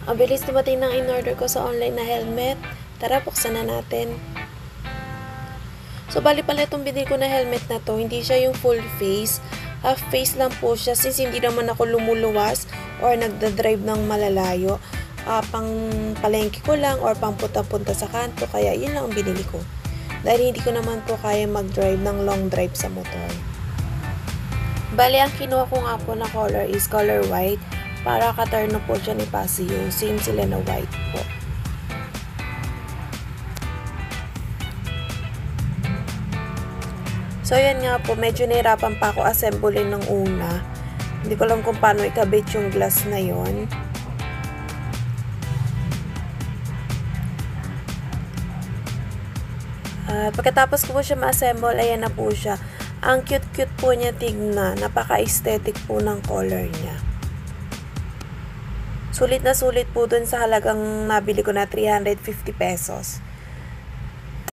Ang bilis dumating ng in-order ko sa online na helmet. Tara, buksan na natin. So, bali pala itong binili ko na helmet na to, hindi siya yung full face. Half face lang po siya since hindi naman ako lumuluwas or nagda-drive ng malalayo. Pang palengke ko lang or pang punta-punta sa kanto. Kaya yun lang ang binili ko. Dahil hindi ko naman po kaya mag-drive ng long drive sa motor. Bali, ang kinuha ko nga po na color is color white. Para katarno po siya ni Paseo. Same sila na white po. So, yan nga po. Medyo nahirapan pa ako assemblein ng una. Hindi ko alam kung paano ikabit yung glass na yon. At pagkatapos ko po siya ma-assemble, ayan na po siya. Ang cute-cute po niya tignan. Napaka-aesthetic po ng color niya. Sulit na sulit po dun sa halagang nabili ko na 350 pesos.